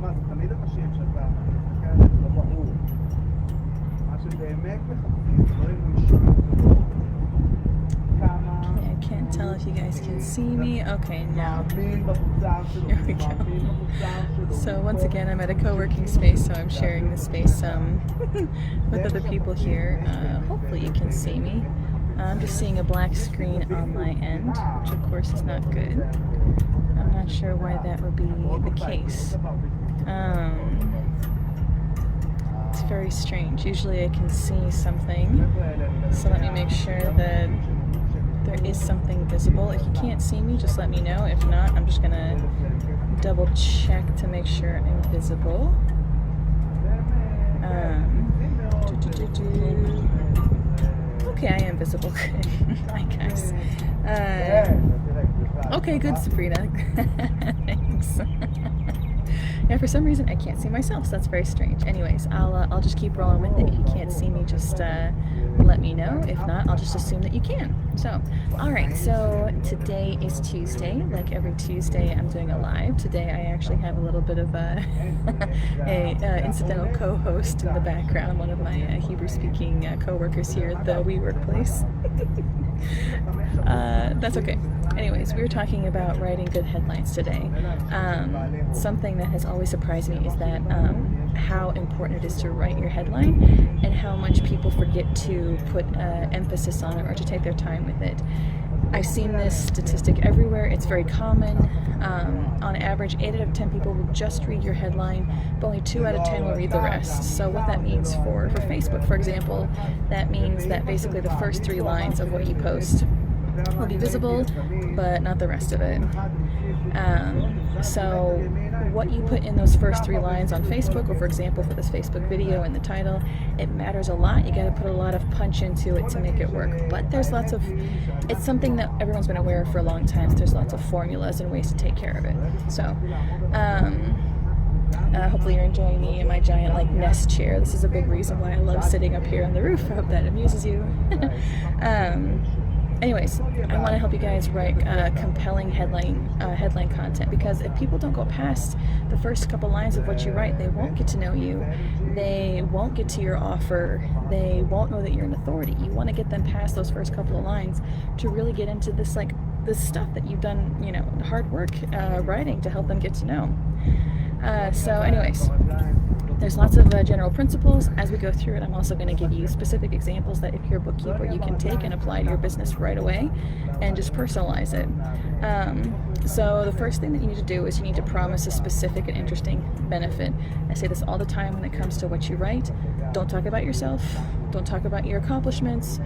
מה, זה תמיד אנשים שאתה מסתכל עליהם, זה לא ברור. מה שבאמת מחפשים, לא אם נשמע אותו. I can't tell if you guys can see me. Okay, now. Here we go. So once again, I'm at a co-working space, so I'm sharing the space with other people here. Hopefully you can see me. I'm just seeing a black screen on my end, which of course is not good. I'm not sure why that would be the case. It's very strange. Usually I can see something, so let me make sure that there is something visible. If you can't see me, just let me know. If not, I'm just gonna double check to make sure I'm visible. Okay, I am visible. Hi guys. Okay, good, Sabrina. Thanks. Yeah, for some reason I can't see myself, so that's very strange. Anyways, I'll just keep rolling with it. If you can't see me, just let me know. If not, I'll just assume that you can. So, alright, so today is Tuesday. Like every Tuesday, I'm doing a live. Today I actually have a little bit of a incidental co-host in the background, one of my Hebrew-speaking co-workers here at the WeWork place. That's okay. Anyways, we were talking about writing good headlines today. Something that has always surprised me is that how important it is to write your headline and how much people forget to put emphasis on it or to take their time with it. I've seen this statistic everywhere. It's very common. On average, 8 out of 10 people will just read your headline, but only 2 out of 10 will read the rest. So what that means for Facebook, for example, that means that basically the first 3 lines of what you post will be visible, but not the rest of it. So what you put in those first 3 lines on Facebook, or for example for this Facebook video in the title, it matters a lot. You got to put a lot of punch into it to make it work. But there's lots of, it's something that everyone's been aware of for a long time. There's lots of formulas and ways to take care of it. So hopefully you're enjoying me in my giant like nest chair. This is a big reason why I love sitting up here on the roof. I hope that amuses you. Anyways, I want to help you guys write compelling headline content, because if people don't go past the first couple lines of what you write, they won't get to know you, they won't get to your offer, they won't know that you're an authority. You want to get them past those first couple of lines to really get into this stuff that you've done, you know, hard work writing to help them get to know. So anyways, there's lots of general principles. As we go through it, I'm also going to give you specific examples that if you're a bookkeeper, you can take and apply to your business right away and just personalize it. So the first thing that you need to do is you need to promise a specific and interesting benefit. I say this all the time when it comes to what you write. Don't talk about yourself. Don't talk about your accomplishments.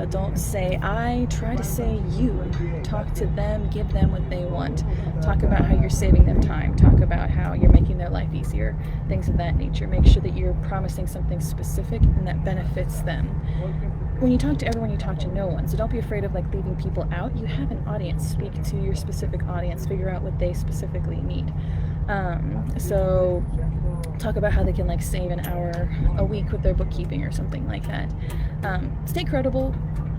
Don't say I, try to say you. Talk to them, give them what they want. Talk about how you're saving them time. Talk about how you're making their life easier. Things of that nature. Make sure that you're promising something specific and that benefits them. When you talk to everyone, you talk to no one. So don't be afraid of like leaving people out. You have an audience. Speak to your specific audience. Figure out what they specifically need. So talk about how they can like save an hour a week with their bookkeeping or something like that. Stay credible.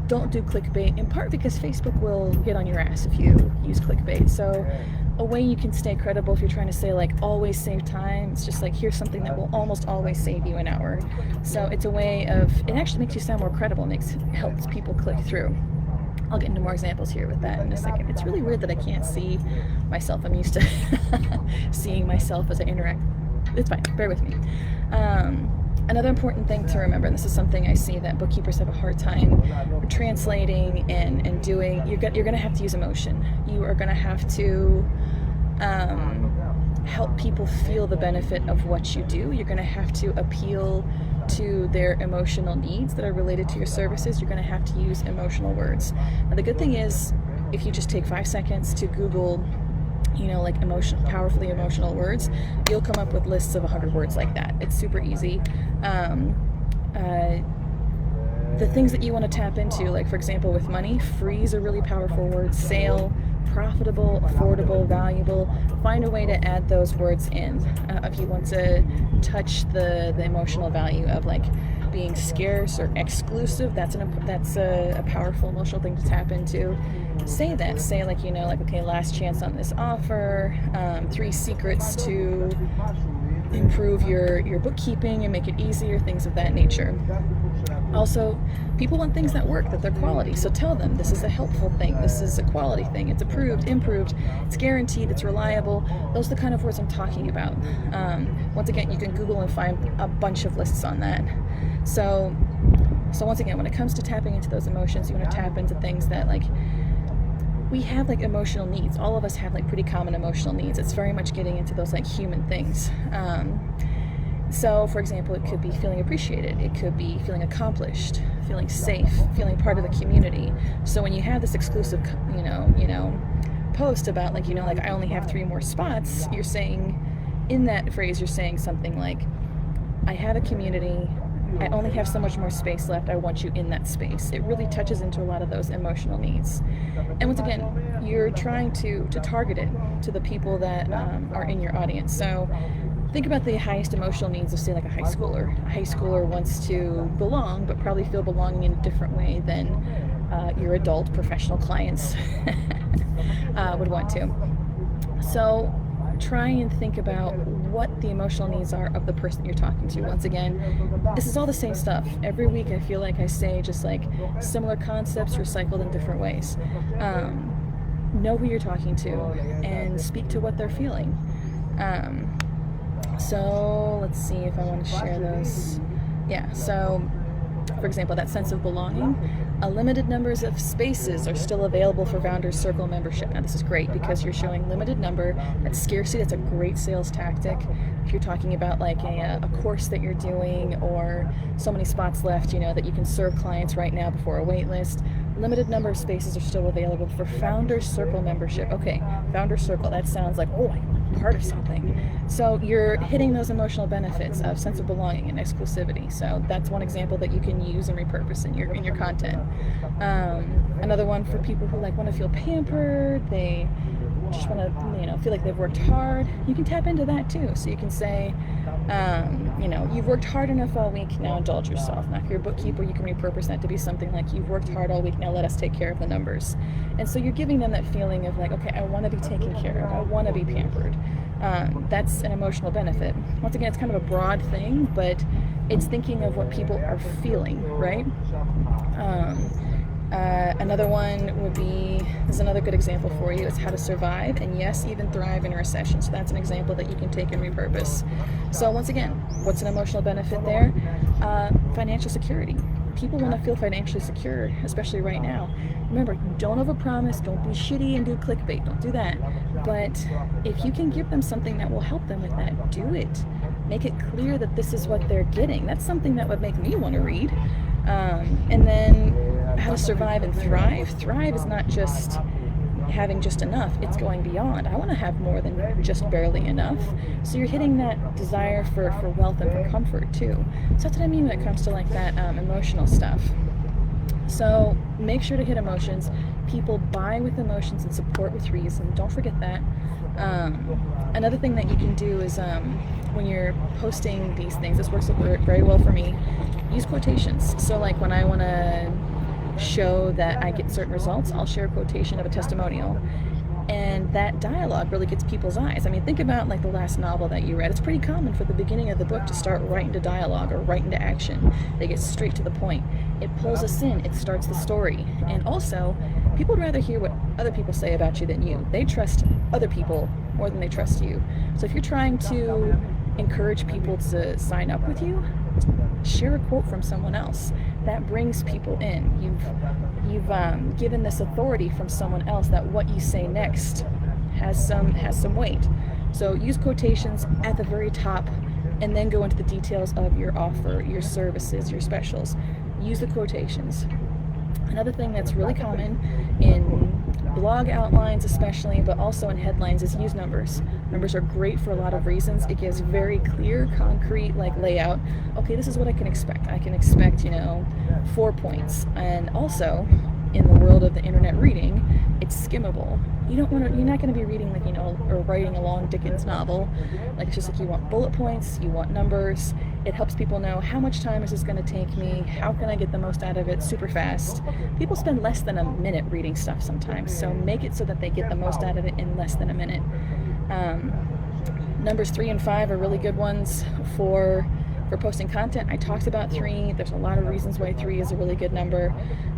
Don't do clickbait, in part because Facebook will get on your ass if you use clickbait. So a way you can stay credible if you're trying to say like always save time, it's just like here's something that will almost always save you an hour. So it's a way of, it actually makes you sound more credible, helps people click through. I'll get into more examples here with that in a second. It's really weird that I can't see myself. I'm used to seeing myself as I interact. It's fine, bear with me. Another important thing to remember, and this is something I see that bookkeepers have a hard time translating and doing, you're going to have to use emotion. You are going to have to help people feel the benefit of what you do. You're going to have to appeal to their emotional needs that are related to your services. You're going to have to use emotional words. Now the good thing is, if you just take 5 seconds to Google, you know, like powerfully emotional words, you'll come up with lists of 100 words like that. It's super easy. The things that you want to tap into, like for example with money, free is a really powerful word. Sale, profitable, affordable, valuable. Find a way to add those words in. If you want to touch the emotional value of like being scarce or exclusive, that's a powerful emotional thing to tap into. say that. Say like, like, okay, last chance on this offer, 3 secrets to improve your bookkeeping and make it easier, things of that nature. Also, people want things that work, that they're quality, so tell them this is a helpful thing, this is a quality thing, it's approved, improved, it's guaranteed, it's reliable. Those are the kind of words I'm talking about. Once again, you can Google and find a bunch of lists on that. So once again, when it comes to tapping into those emotions, you want to tap into things that, like, we have, like, emotional needs. All of us have, like, pretty common emotional needs. It's very much getting into those, like, human things. So, for example, it could be feeling appreciated. It could be feeling accomplished, feeling safe, feeling part of the community. So when you have this exclusive, post about, like, like, I only have 3 more spots, you're saying, in that phrase, you're saying something like, I have a community, I only have so much more space left, I want you in that space. It really touches into a lot of those emotional needs. And once again, you're trying to target it to the people that are in your audience. So think about the highest emotional needs of, say, like a high schooler. A high schooler wants to belong, but probably feel belonging in a different way than your adult professional clients would want to. So try and think about what the emotional needs are of the person you're talking to. Once again, this is all the same stuff. Every week I feel like I say just, like, similar concepts recycled in different ways. Know who you're talking to and speak to what they're feeling. So let's see if I want to share those. Yeah, so for example, that sense of belonging, a limited numbers of spaces are still available for Founders Circle membership. Now this is great because you're showing limited number. That's scarcity. That's a great sales tactic. If you're talking about, like, a course that you're doing, or so many spots left, that you can serve clients right now before a wait list, limited number of spaces are still available for Founders Circle membership. Okay, Founders Circle, that sounds like, oh, I'm part of something. So you're hitting those emotional benefits of sense of belonging and exclusivity. So that's one example that you can use and repurpose in your content. Another one for people who, like, want to feel pampered, they just want to feel like they've worked hard. You can tap into that too. So you can say, you've worked hard enough all week, now indulge yourself. Now if you're a bookkeeper, you can repurpose that to be something like, you've worked hard all week, now let us take care of the numbers. And so you're giving them that feeling of, like, okay, I want to be taken care of, I want to be pampered. That's an emotional benefit. Once again, it's kind of a broad thing, but it's thinking of what people are feeling, right? Another one would be, this is another good example for you, is how to survive and, yes, even thrive in a recession. So that's an example that you can take and repurpose. So once again, what's an emotional benefit there? Financial security. People want to feel financially secure, especially right now. Remember, don't overpromise, don't be shitty and do clickbait, don't do that. But if you can give them something that will help them with that, do it. Make it clear that this is what they're getting. That's something that would make me want to read. And then how to survive and thrive. Thrive is not just having just enough, it's going beyond. I want to have more than just barely enough. So you're hitting that desire for wealth and for comfort too. So that's what I mean when it comes to, like, that emotional stuff. So make sure to hit emotions. People buy with emotions and support with reason. Don't forget that. Another thing that you can do is when you're posting these things, this works very well for me, use quotations. So, like, when I want to show that I get certain results, I'll share a quotation of a testimonial. And that dialogue really gets people's eyes. I mean, think about, like, the last novel that you read. It's pretty common for the beginning of the book to start right into dialogue or right into action. They get straight to the point. It pulls us in. It starts the story. And also, people would rather hear what other people say about you than you. They trust other people more than they trust you. So if you're trying to encourage people to sign up with you, share a quote from someone else. That brings people in. You've given this authority from someone else that what you say next has some weight. So use quotations at the very top, and then go into the details of your offer, your services, your specials. Use the quotations. Another thing that's really common in blog outlines especially, but also in headlines, is use numbers. Numbers are great for a lot of reasons. It gives very clear, concrete, like, layout. Okay, this is what I can expect. I can expect, 4 points. And also, in the world of the internet reading, it's skimmable. You're not going to be reading, like, or writing a long Dickens novel. Like, it's just like, you want bullet points, you want numbers, It helps people know how much time is this going to take me, how can I get the most out of it super fast. People spend less than a minute reading stuff sometimes, so make it so that they get the most out of it in less than a minute. Numbers 3 and 5 are really good ones for posting content. I talked about 3. There's a lot of reasons why 3 is a really good number.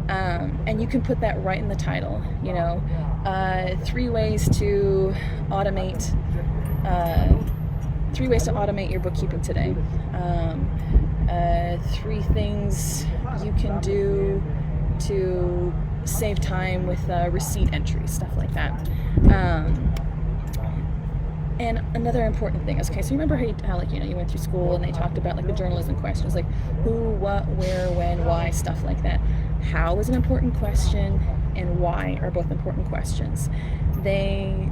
And you can put that right in the title, 3 ways to automate 3 ways to automate your bookkeeping today. 3 things you can do to save time with receipt entries, stuff like that. And another important thing is, okay, so you remember how you went through school and they talked about like the journalism questions, like who, what, where, when, why, stuff like that. How is an important question and why are both important questions. They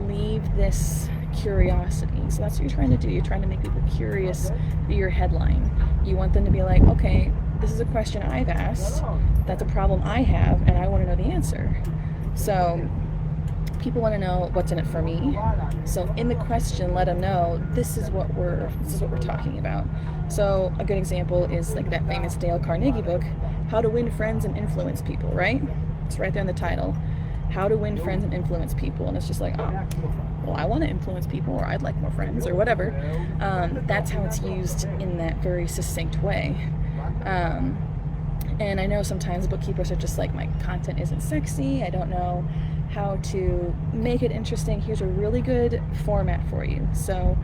leave this curiosity. So that's what you're trying to do. You're trying to make people curious through your headline. You want them to be like, okay, this is a question I've asked, that's a problem I have, and I want to know the answer. So people want to know what's in it for me. So in the question, let them know this is what we're talking about. So a good example is like that famous Dale Carnegie book, How to Win Friends and Influence People, right? It's right there in the title. How to Win Friends and Influence People. And it's just like, oh, well, I want to influence people, or I'd like more friends, or whatever. That's how it's used in that very succinct way. And I know sometimes bookkeepers are just like, my content isn't sexy, I don't know how to make it interesting. Here's a really good format for you. So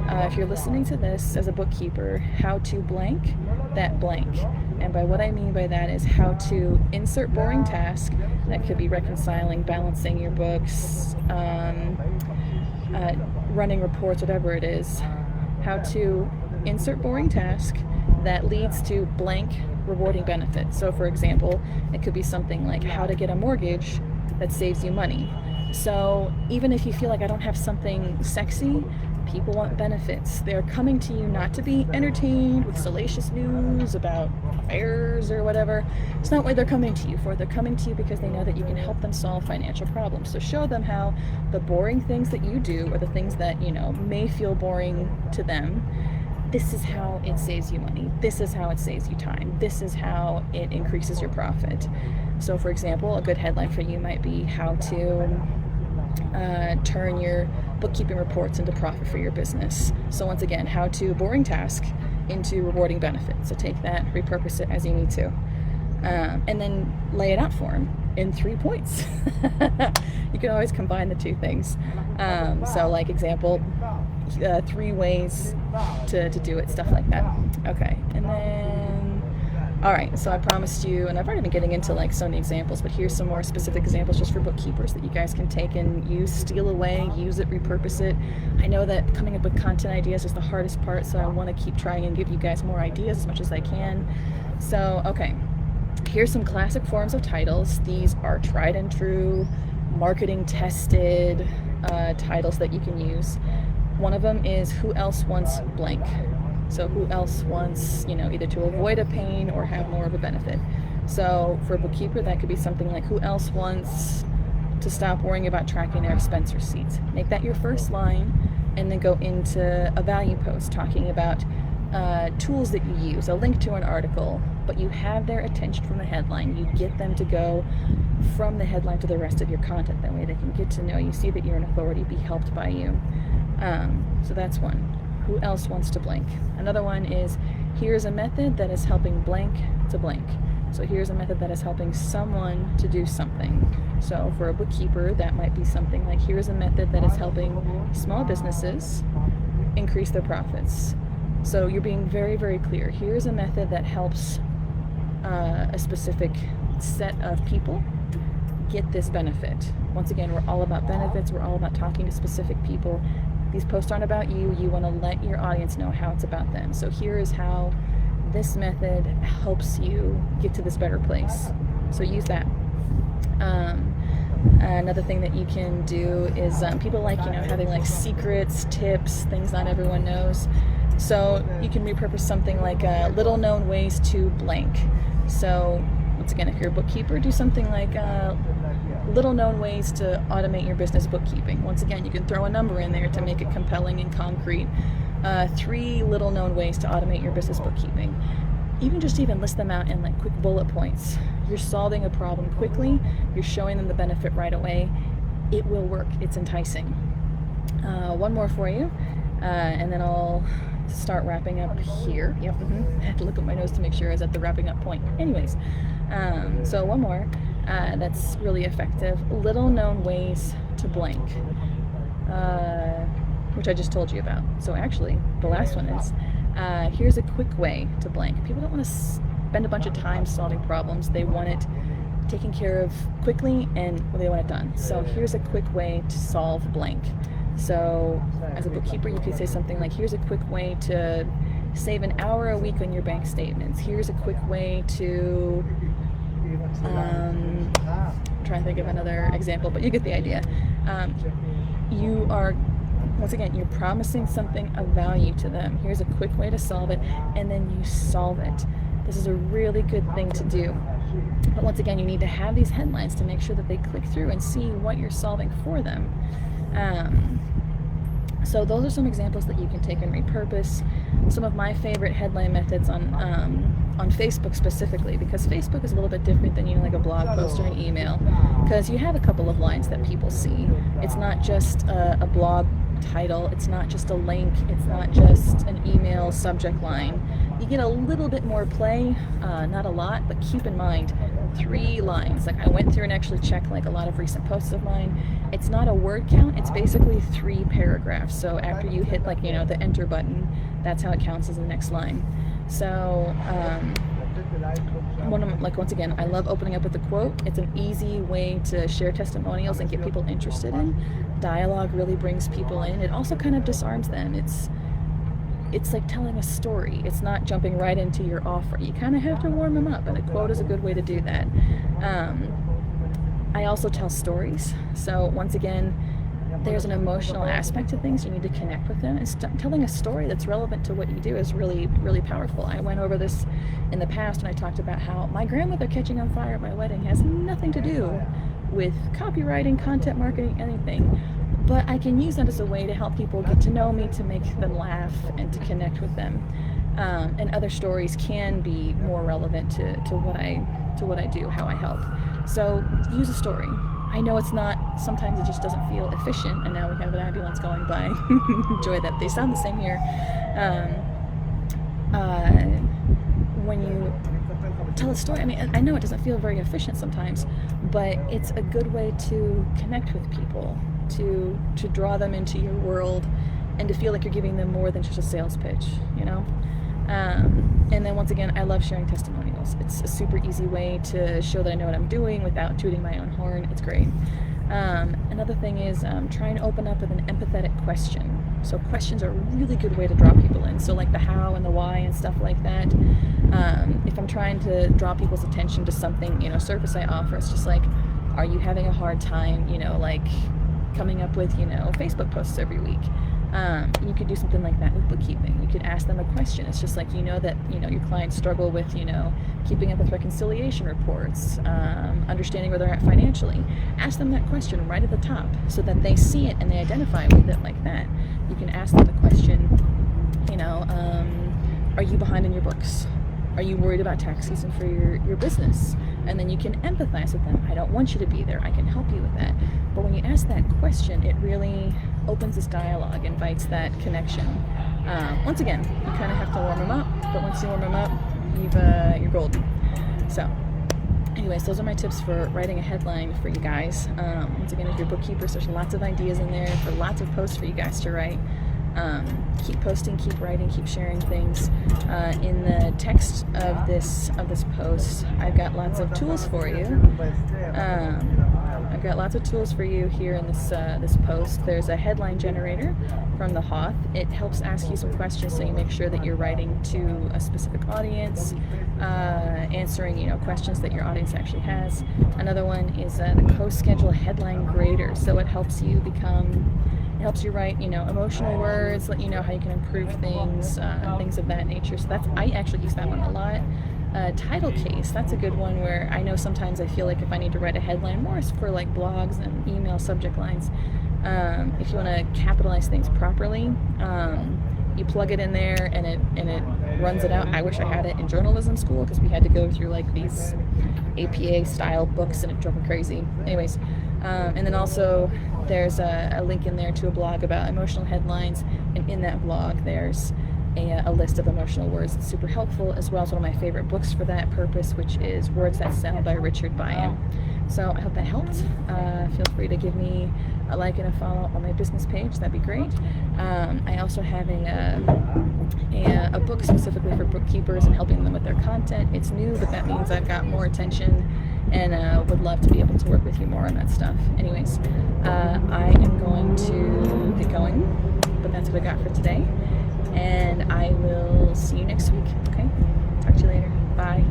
if you're listening to this as a bookkeeper, how to blank that blank. And by what I mean by that is how to insert boring task. That could be reconciling, balancing your books, running reports, whatever it is. How to insert boring task that leads to blank rewarding benefit. So for example, it could be something like how to get a mortgage that saves you money. So even if you feel like I don't have something sexy, people want benefits. They're coming to you not to be entertained with salacious news about affairs or whatever. It's not what they're coming to you for. They're coming to you because they know that you can help them solve financial problems. So show them how the boring things that you do, or the things that, may feel boring to them, this is how it saves you money. This is how it saves you time. This is how it increases your profit. So for example, a good headline for you might be how to turn your bookkeeping reports into profit for your business. So once again, how to boring task into rewarding benefit. So take that, repurpose it as you need to. And then lay it out for them in 3 points. You can always combine the 2 things. So like example, 3 ways to do it, stuff like that. Okay, and then, all right, so I promised you, and I've already been getting into like some of the examples, but here's some more specific examples just for bookkeepers that you guys can take and use, steal away, use it, repurpose it. I know that coming up with content ideas is the hardest part, so I want to keep trying and give you guys more ideas as much as I can. So, okay, here's some classic forms of titles. These are tried and true, marketing tested titles that you can use. One of them is who else wants blank. So who else wants, either to avoid a pain or have more of a benefit. So for a bookkeeper, that could be something like who else wants to stop worrying about tracking their expense receipts. Make that your first line, and then go into a value post talking about tools that you use, a link to an article, but you have their attention from the headline. You get them to go from the headline to the rest of your content. That way they can get to know you, see that you're an authority, be helped by you. So that's one. Who else wants to blank? Another one is, here's a method that is helping blank to blank. So here's a method that is helping someone to do something. So for a bookkeeper, that might be something like, here's a method that is helping small businesses increase their profits. So you're being very, very clear. Here's a method that helps a specific set of people get this benefit. Once again, we're all about benefits. We're all about talking to specific people. These posts aren't about you. You want to let your audience know how it's about them. So here is how this method helps you get to this better place. So use that. Another thing that you can do is people like, having like secrets, tips, things not everyone knows. So you can repurpose something like little known ways to blank. So once again, if you're a bookkeeper, do something like little known ways to automate your business bookkeeping. Once again, you can throw a number in there to make it compelling and concrete. 3 little known ways to automate your business bookkeeping. Even list them out in like quick bullet points. You're solving a problem quickly. You're showing them the benefit right away. It will work. It's enticing. One more for you, and then I'll start wrapping up here. Yep. I had to look at my notes to make sure I was at the wrapping up point. Anyways, so one more that's really effective. Little known ways to blank, which I just told you about. So actually, the last one is, here's a quick way to blank. People don't want to spend a bunch of time solving problems. They want it taken care of quickly, and they want it done. So here's a quick way to solve blank. So as a bookkeeper, you could say something like, here's a quick way to save an hour a week on your bank statements. Here's a quick way to, I'm trying to think of another example, but you get the idea. You are, once again, you're promising something of value to them. Here's a quick way to solve it, and then you solve it. This is a really good thing to do. But once again, you need to have these headlines to make sure that they click through and see what you're solving for them. So those are some examples that you can take and repurpose. Some of my favorite headline methods on Facebook specifically, because Facebook is a little bit different than, like a blog post or an email, because you have a couple of lines that people see. It's not just a blog title, it's not just a link, it's not just an email subject line. You get a little bit more play, not a lot, but keep in mind 3 lines. Like I went through and actually checked like a lot of recent posts of mine. It's not a word count, it's basically 3 paragraphs. So after you hit like, the enter button, that's how it counts as the next line. So once again, I love opening up with a quote. It's an easy way to share testimonials and get people interested in. Dialogue really brings people in. It also kind of disarms them. It's like telling a story. It's not jumping right into your offer. You kind of have to warm them up, and a quote is a good way to do that. I also tell stories. So once again, there's an emotional aspect to things. You need to connect with them. And telling a story that's relevant to what you do is really, really powerful. I went over this in the past, and I talked about how my grandmother catching on fire at my wedding has nothing to do with copywriting, content marketing, anything. But I can use that as a way to help people get to know me, to make them laugh, and to connect with them. And other stories can be more relevant to what I do, how I help. So use a story. I know it's not, sometimes it just doesn't feel efficient, and now we have an ambulance going by. Enjoy that. They sound the same here. When you tell a story, I know it doesn't feel very efficient sometimes, but it's a good way to connect with people, to draw them into your world, and to feel like you're giving them more than just a sales pitch, And then once again, I love sharing testimonials. It's a super easy way to show that I know what I'm doing without tooting my own horn. It's great. Another thing is try and open up with an empathetic question. So questions are a really good way to draw people in. So like the how and the why and stuff like that. If I'm trying to draw people's attention to something, service I offer, it's just like, are you having a hard time, like coming up with, Facebook posts every week? You could do something like that with bookkeeping. You could ask them a question. It's just like, that, your clients struggle with, keeping up with reconciliation reports, understanding where they're at financially. Ask them that question right at the top so that they see it and they identify with it like that. You can ask them the question, are you behind in your books? Are you worried about tax season for your business? And then you can empathize with them. I don't want you to be there. I can help you with that. But when you ask that question, it really opens this dialogue, invites that connection. Once again, you kind of have to warm them up, but once you warm them up, you're golden. So, anyways, those are my tips for writing a headline for you guys. Once again, if you're bookkeepers, there's lots of ideas in there for lots of posts for you guys to write. Keep posting, keep writing, keep sharing things. In the text of this post, I've got lots of tools for you. I've got lots of tools for you here in this post. There's a headline generator from the Hoth. It helps ask you some questions so you make sure that you're writing to a specific audience, answering questions that your audience actually has. Another one is the Co-Schedule Headline Grader. So it helps you write, emotional words, let you know how you can improve things, things of that nature. So I actually use that one a lot. Title case, that's a good one where I know sometimes I feel like if I need to write a headline more for like blogs and email subject lines, if you want to capitalize things properly, You plug it in there, and it runs it out. I wish I had it in journalism school because we had to go through like these APA style books, and it drove me crazy. Anyways, and then also there's a link in there to a blog about emotional headlines, and in that blog there's a list of emotional words. It's super helpful, as well as one of my favorite books for that purpose, which is Words That Sell by Richard Bayan. So I hope that helped. Feel free to give me a like and a follow on my business page. That'd be great. I also have a book specifically for bookkeepers and helping them with their content. It's new, but that means I've got more attention, and would love to be able to work with you more on that stuff. Anyways, I am going to get going, but that's what I got for today. And I will see you next week. Okay? Talk to you later. Bye.